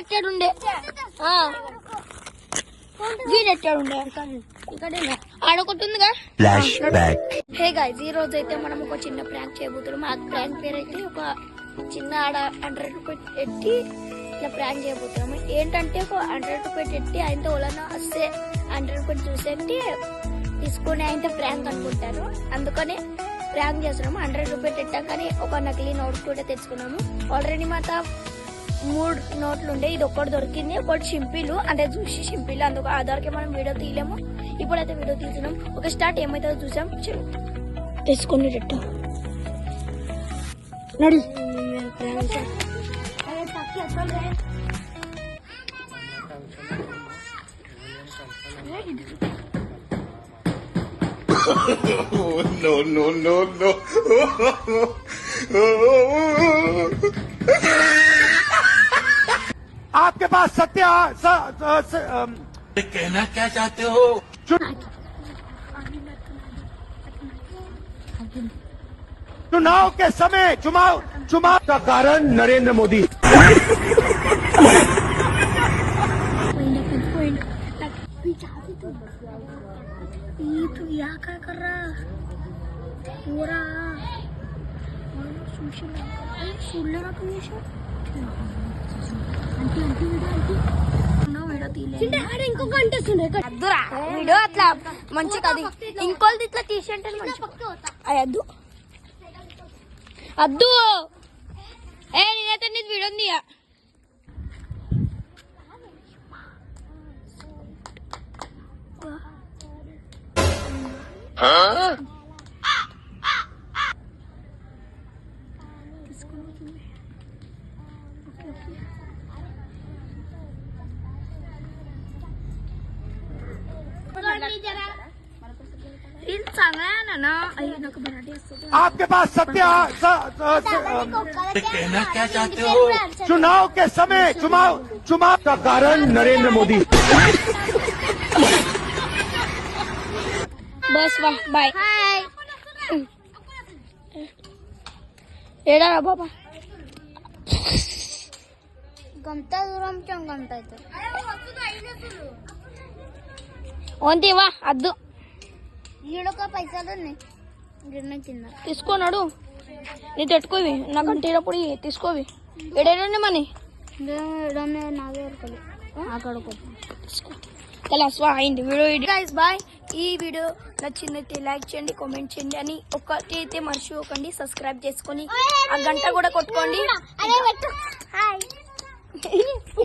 ఎట్టాడుండే గీడెట్టాడుండే ఇక్కడ ఆడొకటిందిగా. Hey guys, ఈ రోజు అయితే మనం ఒక చిన్న ప్రాంక్ చేయబోతున్నాం. ఆ ప్రాంక్ పేరు అయితే ఒక చిన్న ఆడ 100 రూపాయలు ఎట్టి ఇట్లా ప్రాంక్ చేయబోతున్నాము. ఏంటంటే ఒక 100 రూపాయలు ఎట్టి ఆయనతో ఓలన్నా వస్తే 100 రూపాయలు చూసేంటి తీసుకుని ఆయనతో ప్రాంక్ అనుకుంటారు. అందుకని ప్రాంక్ చేస్తున్నాము. 100 రూపాయలు ఎట్టాకని ఒక నకిలీ నోట్ కూడా తెచ్చుకున్నాము. ఆల్రెడీ మాట 3 నోట్లు ఉండే, ఇది ఒక్కటి దొరికింది. ఒకటి సింపిల్ అంటే చూసి సింపిల్, అందుకు ఆధార్కి మనం వీడియో తీయలేము. ఇప్పుడైతే వీడియో తీస్తున్నాం. ఒక స్టార్ట్ ఏమైతుందో చూసాం. తెచ్చుకుని నడి no, no, no, no. आपके पास सत्य कहना क्या चाहते हो? चुनाव के समय चुनाव का कारण नरेंद्र मोदी. तू या काय कर रहा पूरा सुनले ना तू ఇంకో గంట అద్దురా వీడియో అట్లా మంచి కాదు. ఇంకోది ఇట్లా తీసేంటే మంచి అద్దు అద్దు. నేనైతే నీది వీడియో ఉంది. आपके पास सत्य कहना क्या चाहते हो? चुनाव के समय चुनाव का कारण नरेंद्र मोदी. बस वाह बाय. ఏడా బాబా గంట దూరం గంట అయితే ఓంతి వా అద్దు ఈడొక పైసలు గిన్నె కింద తీసుకోనాడు. నీ తెట్టుకోవి నాకంటే ఇప్పుడు తీసుకోవి. ఎడేనండి మనీ నాదే అక్కడ తీసుకో తెలస్వా అయింది వీడియో. Guys bye. ఈ వీడియో నచ్చినట్టు లైక్ చేయండి, కామెంట్ చేయండి అని ఒక్కటి అయితే మర్చిపోకండి. సబ్స్క్రైబ్ చేసుకొని ఆ గంట కూడా కొట్టుకోండి.